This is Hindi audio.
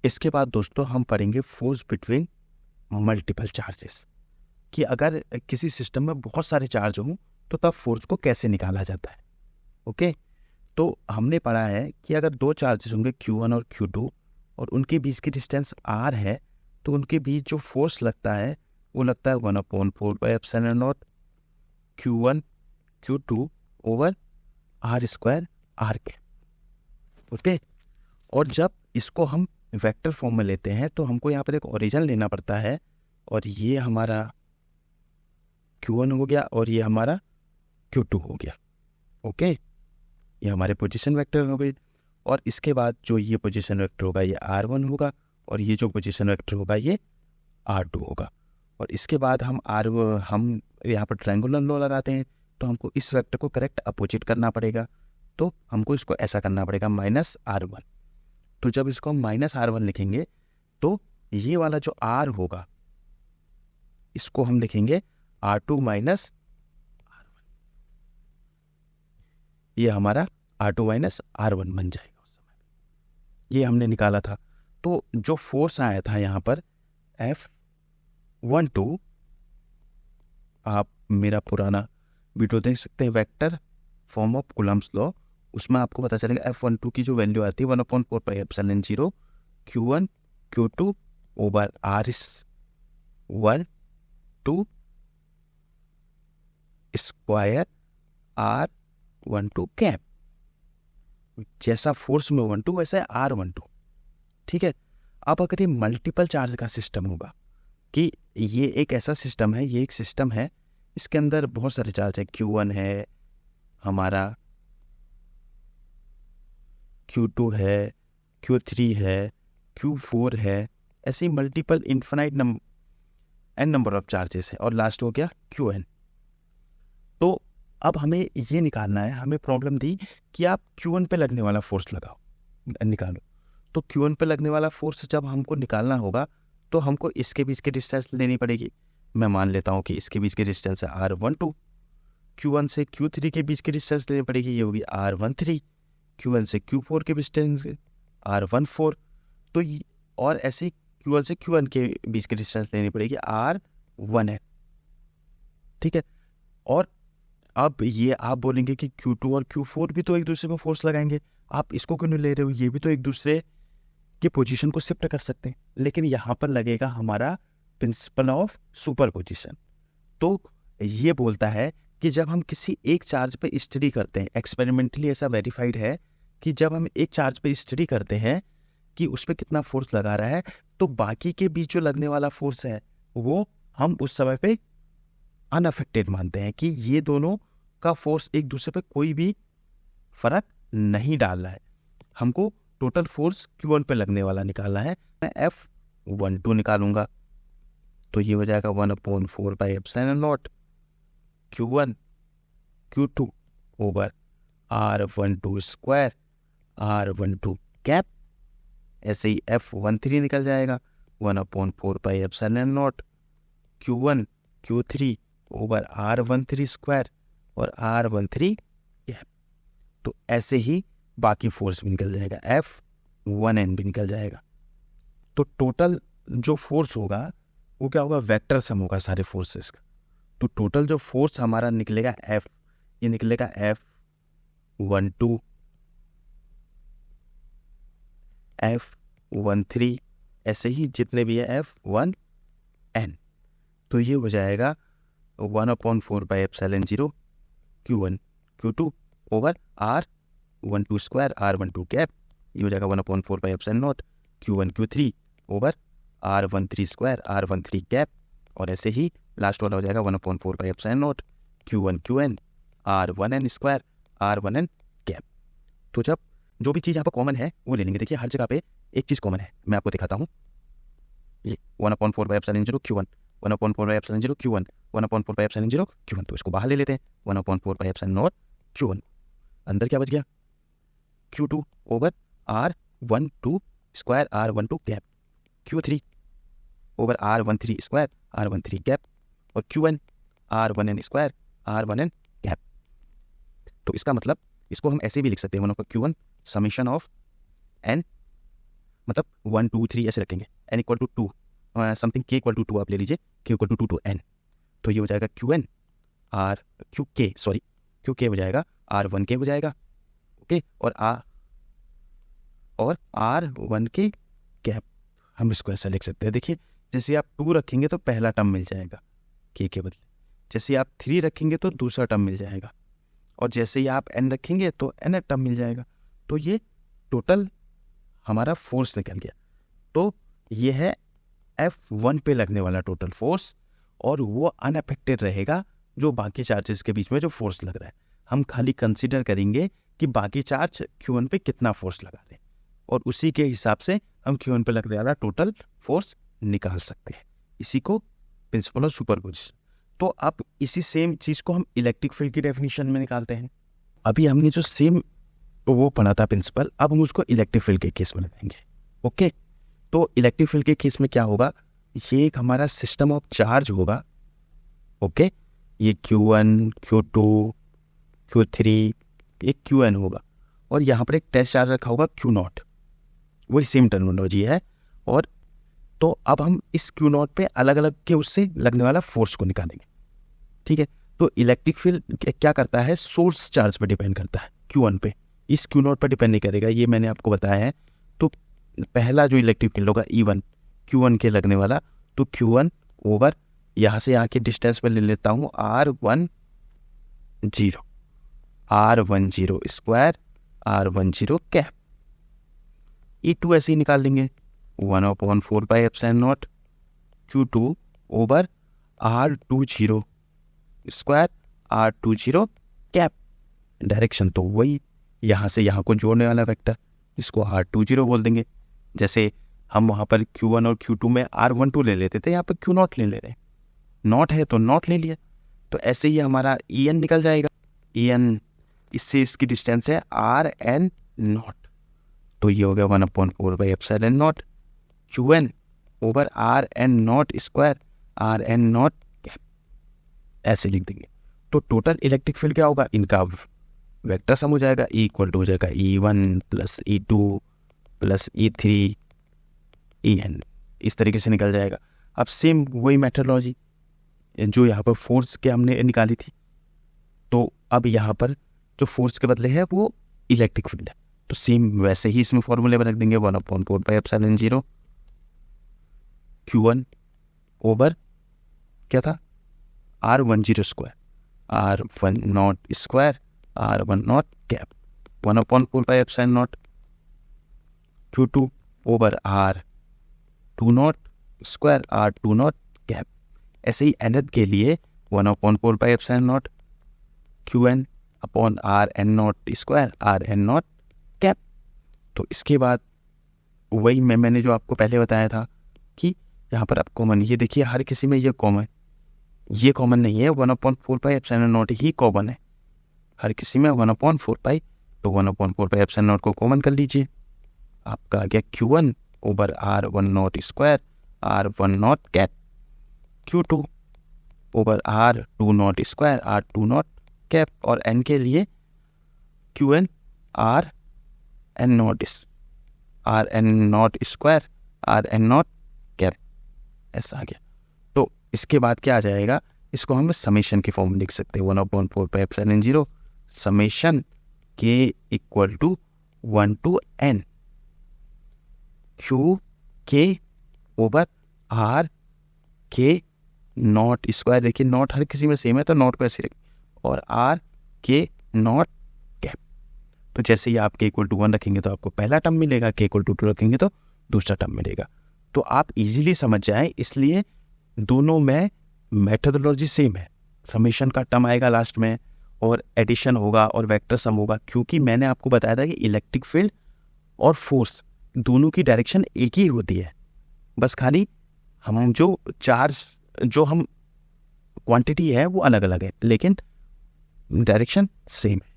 इसके बाद दोस्तों हम पढ़ेंगे फोर्स बिटवीन मल्टीपल चार्जेस, कि अगर किसी सिस्टम में बहुत सारे चार्ज हों तो तब फोर्स को कैसे निकाला जाता है। ओके, तो हमने पढ़ा है कि अगर दो चार्जेस होंगे Q1 और Q2 और उनके बीच की डिस्टेंस R है, तो उनके बीच जो फोर्स लगता है वो लगता है 1/4 Q1 Q2 over R² R के। ओके, और जब इसको हम वेक्टर फॉर्म में लेते हैं तो हमको यहाँ पर एक ओरिजिन लेना पड़ता है, और ये हमारा Q1 हो गया और ये हमारा Q2 हो गया। ओके, ये हमारे पोजीशन वेक्टर हो गए, और इसके बाद जो ये पोजीशन वेक्टर होगा ये R1 होगा, और ये जो पोजीशन वेक्टर होगा ये R2 होगा। और इसके बाद हम यहाँ पर ट्रायंगुलर लॉ लगाते हैं, तो हमको इस वेक्टर को करेक्ट अपोजिट करना पड़ेगा, तो हमको इसको ऐसा करना पड़ेगा -R1। तो जब इसको हम -R1 लिखेंगे तो ये वाला जो R होगा इसको हम लिखेंगे R2 -R1, ये हमारा R2 -R1 बन जाएगा। उस समय ये हमने निकाला था। तो जो फोर्स आया था यहाँ पर F12, आप मेरा पुराना वीडियो देख सकते हैं, vector form of Coulomb's law, उसमें आपको पता चलेगा F12 की जो वैल्यू आती है 1/4πε0 Q1 Q2 over R1 2 square R12 cap. जैसा फोर्स में 12 वैसा R12। ठीक है, अब अगर ये मल्टीपल चार्ज का सिस्टम होगा, कि ये एक ऐसा सिस्टम है, ये एक सिस्टम है इसके अंदर बहुत सारे चार्ज है, Q1 है हमारा, Q2 है, Q3 है, Q4 है, ऐसे ही multiple infinite number of charges है, और लास्ट हो गया Qn। तो अब हमें ये निकालना है, हमें प्रॉब्लम दी कि आप Q1 पे लगने वाला फोर्स निकालो। तो Q1 पे लगने वाला फोर्स जब हमको निकालना होगा तो हमको इसके बीच की डिस्टेंस लेनी पड़ेगी। मैं मान लेता हूँ कि इसके बीच की डिस्टेंस है R12, Q1 से Q3 के बीच की डिस्टेंस लेनी पड़ेगी, ये होगी R13, Q1 से Q4 के डिस्टेंस R14, तो और ऐसे Q1 से Q1 के बीच की डिस्टेंस लेनी पड़ेगी R1 है। ठीक है, और अब ये आप बोलेंगे कि Q2 और Q4 भी तो एक दूसरे में फोर्स लगाएंगे, आप इसको क्यों नहीं ले रहे हो, ये भी तो एक दूसरे की पोजीशन को शिफ्ट कर सकते हैं। लेकिन यहाँ पर लगेगा हमारा प्रिंसिपल ऑफ सुपरपोजिशन। तो ये बोलता है कि जब हम किसी एक चार्ज पे स्टडी करते हैं, एक्सपेरिमेंटली ऐसा वेरीफाइड है कि जब हम एक चार्ज पे स्टडी करते हैं कि उस पर कितना फोर्स लगा रहा है, तो बाकी के बीच जो लगने वाला फोर्स है वो हम उस समय पे अनअफेक्टेड मानते हैं, कि ये दोनों का फोर्स एक दूसरे पे कोई भी फर्क नहीं डाल रहा है। हमको टोटल फोर्स Q1 पे लगने वाला निकालना है। मैं F12 निकालूंगा, तो ये हो जाएगा 1/4πε0 Q1 Q2 over R12 square R12 cap. ऐसे ही F13 निकल जाएगा 1/4πε0 Q1 Q3 over R13 square और R13 कैप। तो ऐसे ही बाकी फोर्स भी निकल जाएगा, F1n भी निकल जाएगा। तो टोटल जो फोर्स होगा वो क्या होगा, वेक्टर सम होगा सारे फोर्सेस का। तो टोटल जो फोर्स हमारा निकलेगा F, ये निकलेगा F12 F13, ऐसे ही जितने भी है F1n। तो ये हो जाएगा 1/4πε0 Q1 Q2 over R12 square R12 cap. ये हो जाएगा 1/4πε0 Q1 Q3 over R13 square R13 cap. और ऐसे ही लास्ट वाला हो जाएगा 1/4πε0 Q1 QN R1n square R1n cap. तो जब जो भी चीज़ यहाँ पर कॉमन है वो ले लेंगे। देखिए हर जगह पे एक चीज़ कॉमन है, मैं आपको दिखाता हूँ। ये 1/4πε0 Q1 1/4πε0 Q1 1/4πε0 Q1, तो इसको बाहर ले लेते हैं। 1/4πε0 Q1, अंदर क्या बच गया, Q2 over R12 square R12 cap, Q3 over R13 square R13 cap, और Qn R1n square R1n cap. तो इसका मतलब इसको हम ऐसे भी लिख सकते हैं, Q1 समेशन ऑफ n मतलब 1 2 3 ऐसे रखेंगे, n equal to 2 something k equal to 2 आप ले लीजिए, k equal to 2 to n, तो ये हो जाएगा Qn आर क्यू के हो जाएगा R1K हो जाएगा, ओके, और R1K कैप, हम इसको ऐसा लिख सकते हैं। देखिए जैसे आप 2 रखेंगे तो पहला टर्म मिल जाएगा k के बदले, जैसे आप 3 रखेंगे तो दूसरा टर्म मिल जाएगा, और जैसे ही आप n रखेंगे तो n टर्म मिल जाएगा। तो ये टोटल हमारा फोर्स निकल गया। तो ये है F1 पे लगने वाला टोटल फोर्स, और वो अनअफेक्टेड रहेगा जो बाकी चार्जेस के बीच में जो फोर्स लग रहा है। हम खाली कंसीडर करेंगे कि बाकी चार्ज Q1 पे कितना फोर्स लगा रहे हैं, और उसी के हिसाब से हम Q1 पे लगने वाला टोटल फोर्स निकाल सकते हैं। इसी को प्रिंसिपल ऑफ सुपरपोजिशन। तो अब इसी सेम चीज़ को हम इलेक्ट्रिक फील्ड की डेफिनेशन में निकालते हैं। अभी हमने जो सेम वो पढ़ा था प्रिंसिपल, अब हम उसको इलेक्ट्रिक फील्ड के केस में लगाएंगे, ओके। तो इलेक्ट्रिक फील्ड के केस में क्या होगा, ये एक हमारा सिस्टम ऑफ चार्ज होगा, ओके, ये Q1 Q2 Q3 एक Qn होगा, और यहाँ पर एक टेस्ट चार्ज रखा होगा Q0, वही सेम टर्मिनोलॉजी है। और तो अब हम इस Q0 पे अलग अलग के उससे लगने वाला फोर्स को निकालेंगे, ठीक है। तो इलेक्ट्रिक फील्ड क्या करता है, सोर्स चार्ज पे डिपेंड करता है, Q1 पे, इस Q0 पर डिपेंड नहीं करेगा, ये मैंने आपको बताया है। तो पहला जो इलेक्ट्रिक फील्ड होगा E1 Q1 के लगने वाला, तो Q1 ओवर यहाँ से यहाँ के डिस्टेंस में ले लेता हूँ R10 square R10 cap. E2 ऐसे ही निकाल लेंगे 1/4 Q2 over R20 square R20 cap. Direction तो वही, यहाँ से यहाँ को जोड़ने वाला वेक्टर, इसको R20 बोल देंगे। जैसे हम वहाँ पर Q1 और Q2 में R12 ले लेते थे, यहाँ पर Q0 ले रहे हैं, नॉट है तो नॉट ले लिया। तो ऐसे ही हमारा En निकल जाएगा, En इससे इसकी डिस्टेंस है Rn0, तो ये हो गया 1/4 Qn over Rn0 square Rn0 cap, ऐसे लिख देंगे। तो टोटल इलेक्ट्रिक फील्ड क्या होगा, इनका वेक्टर सम हो जाएगा, E इक्वल टू हो जाएगा E1 plus E2 plus E3 En, इस तरीके से निकल जाएगा। अब सेम वही मेथडोलॉजी जो यहाँ पर फोर्स के हमने निकाली थी, तो अब यहाँ पर जो फोर्स के बदले है वो इलेक्ट्रिक फील्ड है, तो सेम वैसे ही इसमें फॉर्मूले में रख देंगे 1/4 Q1 ओवर क्या था R10 square R10 square R10 cap 1/4 Q2 over R20 square R20 cap. ऐसे ही nth के लिए 1/4 Qn upon Rn0 square Rn0 cap. तो इसके बाद वही मैंने जो आपको पहले बताया था कि यहाँ पर आप कॉमन, ये देखिए हर किसी में ये कॉमन, ये कॉमन नहीं है, 1/4 ही कॉमन है हर किसी में 1/4, तो 1/4 को कॉमन कर लीजिए, आपका आ गया Q1 over R10 square R10 cap, Q2 over R20 square R20 cap, और n के लिए Qn Rn0 square Rn0 cap, ऐसा आ गया। तो इसके बाद क्या आ जाएगा, इसको हम समेशन के फॉर्म में लिख सकते हैं 1/4 summation k equal to 1 to n Q k over R k not square, देखिए नॉट हर किसी में सेम है तो नॉट को ऐसे रखें, और R k नॉट कैप। तो जैसे ही आप k इक्वल टू 1 रखेंगे तो आपको पहला टर्म मिलेगा, k इक्वल टू 2 रखेंगे तो दूसरा टर्म मिलेगा। तो आप इजीली समझ जाएं, इसलिए दोनों में मेथोडोलॉजी सेम है, समेशन का टर्म आएगा लास्ट में और एडिशन होगा और वेक्टर सम होगा, क्योंकि मैंने आपको बताया था कि इलेक्ट्रिक फील्ड और फोर्स दोनों की डायरेक्शन एक ही होती है, बस खाली हम जो चार्ज जो हम क्वांटिटी है वो अलग अलग है, लेकिन डायरेक्शन सेम है।